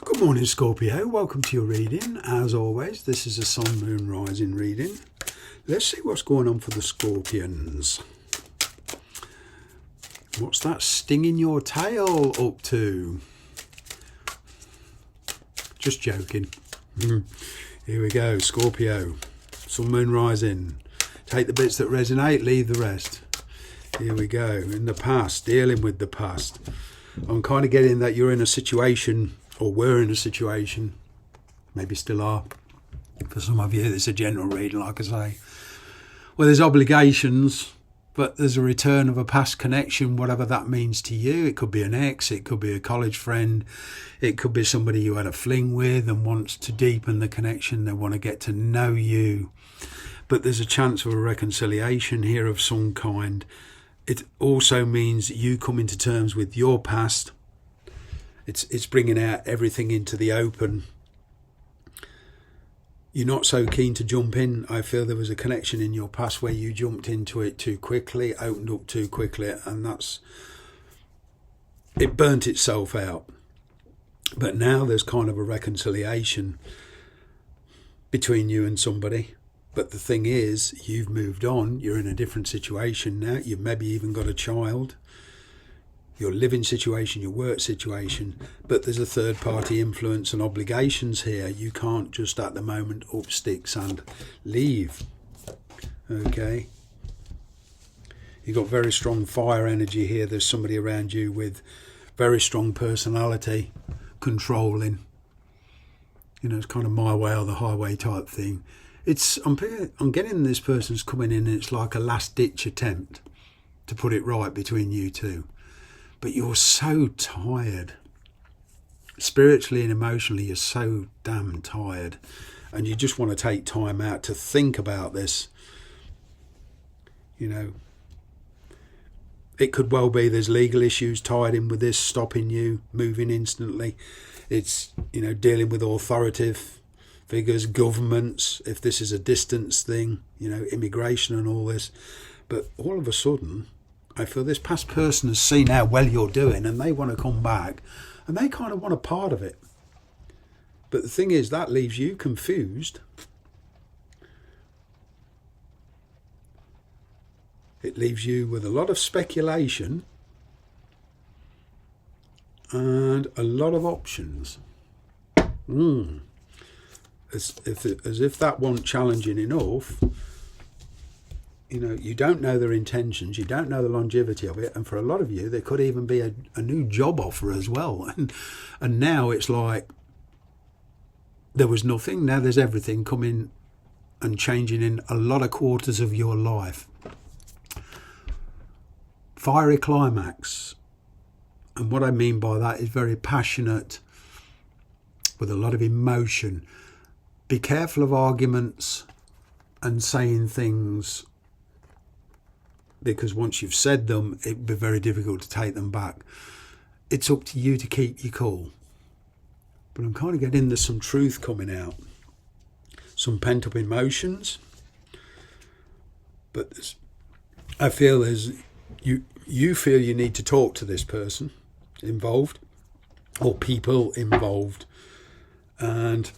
Good morning, Scorpio. Welcome to your reading. As always, this is a Sun, Moon, Rising reading. Let's see what's going on for the Scorpions. What's that stinging your tail up to? Just joking. Here we go, Scorpio. Sun, Moon, Rising. Take the bits that resonate, leave the rest. Here we go. In the past, dealing with the past. I'm kind of getting that you're in a situation, or were in a situation, maybe still are. For some of you, it's a general reading, like I say. Well, there's obligations, but there's a return of a past connection, whatever that means to you. It could be an ex, it could be a college friend, it could be somebody you had a fling with and wants to deepen the connection. They want to get to know you. But there's a chance of a reconciliation here of some kind. It also means you coming to terms with your past. It's bringing out everything into the open. You're not so keen to jump in. I feel there was a connection in your past where you jumped into it too quickly, opened up too quickly, and it burnt itself out. But now there's kind of a reconciliation between you and somebody. But the thing is, you've moved on. You're in a different situation now. You've maybe even got a child. Your living situation, your work situation. But there's a third party influence and obligations here. You can't just at the moment up sticks and leave. Okay. You've got very strong fire energy here. There's somebody around you with very strong personality, controlling. You know, it's kind of my way or the highway type thing. I'm getting this person's coming in and it's like a last ditch attempt to put it right between you two. But you're so tired. Spiritually and emotionally, you're so damn tired. And you just want to take time out to think about this. You know, it could well be there's legal issues tied in with this, stopping you moving instantly. It's, you know, dealing with authoritative figures, governments, if this is a distance thing, you know, immigration and all this. But all of a sudden, I feel this past person has seen how well you're doing and they want to come back and they kind of want a part of it. But the thing is, that leaves you confused. It leaves you with a lot of speculation and a lot of options. As if that wasn't challenging enough, you know, you don't know their intentions, you don't know the longevity of it, and for a lot of you, there could even be a new job offer as well. And now it's like there was nothing, now there's everything coming and changing in a lot of quarters of your life. Fiery climax. And what I mean by that is very passionate, with a lot of emotion. Be careful of arguments and saying things, because once you've said them, it'd be very difficult to take them back. It's up to you to keep your cool. But I'm kind of getting there's some truth coming out. Some pent-up emotions. But I feel you feel you need to talk to this person involved, or people involved. And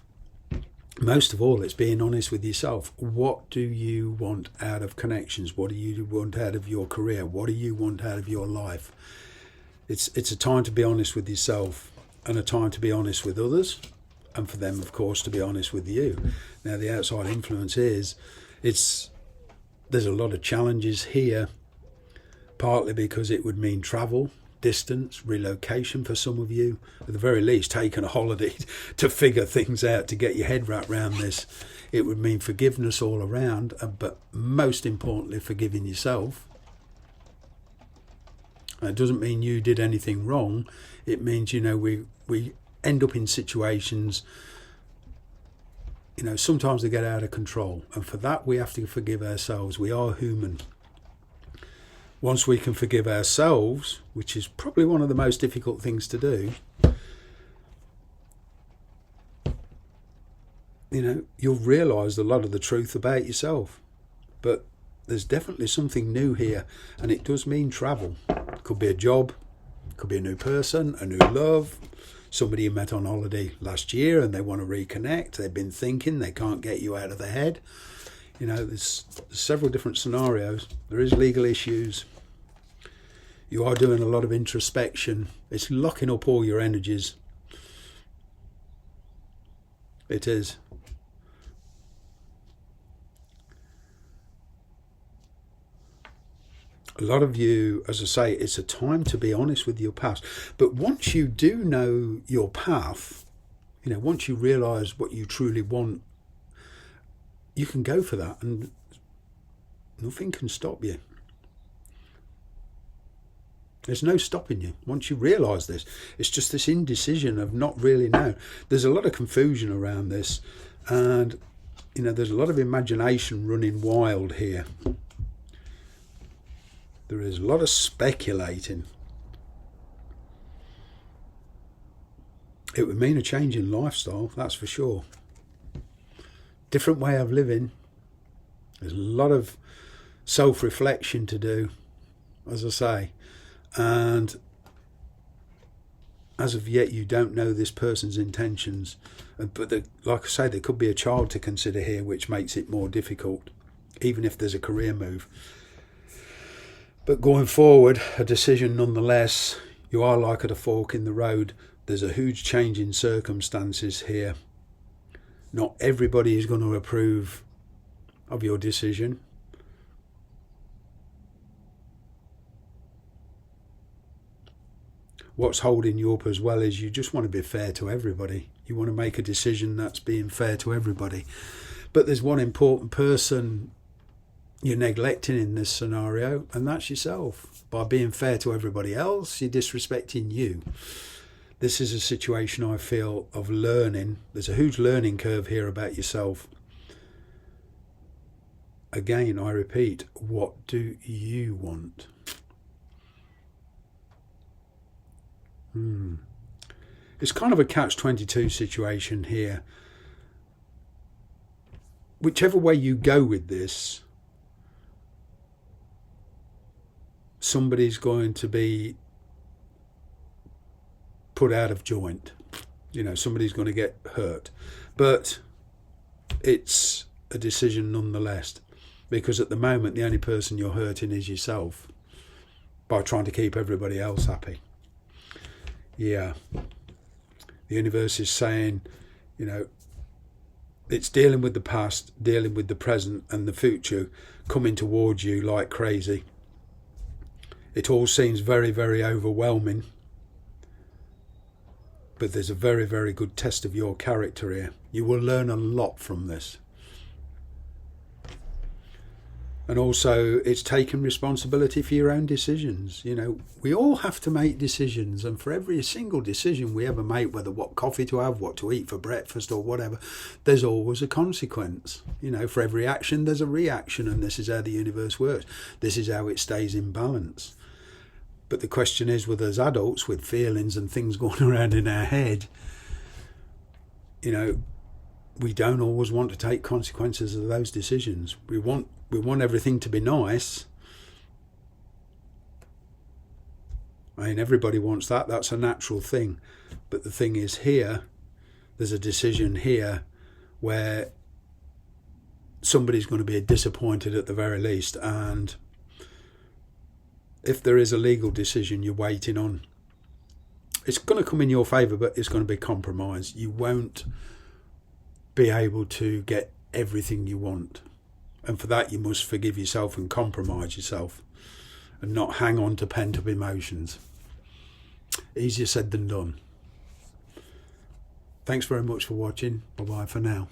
most of all, it's being honest with yourself. What do you want out of connections? What do you want out of your career? What do you want out of your life? It's a time to be honest with yourself, and a time to be honest with others, and for them, of course, to be honest with you. Now, the outside influence is, there's a lot of challenges here, partly because it would mean travel, distance, relocation for some of you, at the very least taking a holiday to figure things out, to get your head wrapped around this. It would mean forgiveness all around, but most importantly, forgiving yourself. It doesn't mean you did anything wrong. It means, you know, we end up in situations, you know, sometimes they get out of control, and for that we have to forgive ourselves. We are human. Once we can forgive ourselves, which is probably one of the most difficult things to do, you know, you'll realise a lot of the truth about yourself. But there's definitely something new here, and it does mean travel. It could be a job, it could be a new person, a new love, somebody you met on holiday last year and they want to reconnect. They've been thinking, they can't get you out of their head. You know, there's several different scenarios. There is legal issues. You are doing a lot of introspection. It's locking up all your energies. It is. A lot of you, as I say, it's a time to be honest with your past. But once you do know your path, you know, once you realise what you truly want, you can go for that and nothing can stop you. There's no stopping you once you realise this. It's just this indecision of not really knowing. There's a lot of confusion around this, and you know, there's a lot of imagination running wild here. There is a lot of speculating. It would mean a change in lifestyle, that's for sure. Different way of living. There's a lot of self-reflection to do, as I say. And as of yet, you don't know this person's intentions. But like I say, there could be a child to consider here, which makes it more difficult, even if there's a career move. But going forward, a decision nonetheless. You are like at a fork in the road. There's a huge change in circumstances here. Not everybody is going to approve of your decision. What's holding you up as well is you just want to be fair to everybody. You want to make a decision that's being fair to everybody. But there's one important person you're neglecting in this scenario, and that's yourself. By being fair to everybody else, you're disrespecting you. This is a situation, I feel, of learning. There's a huge learning curve here about yourself. Again, I repeat, what do you want? It's kind of a catch-22 situation here. Whichever way you go with this, somebody's going to be put out of joint. You know, somebody's going to get hurt. But it's a decision nonetheless, because at the moment the only person you're hurting is yourself by trying to keep everybody else happy. Yeah. The universe is saying, you know, it's dealing with the past, dealing with the present and the future coming towards you like crazy. It all seems very, very overwhelming. But there's a very, very good test of your character here. You will learn a lot from this. And also, it's taking responsibility for your own decisions. You know, we all have to make decisions. And for every single decision we ever make, whether what coffee to have, what to eat for breakfast or whatever, there's always a consequence. You know, for every action, there's a reaction. And this is how the universe works. This is how it stays in balance. But the question is, with us adults with feelings and things going around in our head, you know, we don't always want to take consequences of those decisions. We want everything to be nice. I mean, everybody wants that. That's a natural thing. But the thing is here, there's a decision here where somebody's going to be disappointed at the very least. And if there is a legal decision you're waiting on, it's going to come in your favour, but it's going to be compromised. You won't be able to get everything you want. And for that, you must forgive yourself and compromise yourself and not hang on to pent-up emotions. Easier said than done. Thanks very much for watching. Bye-bye for now.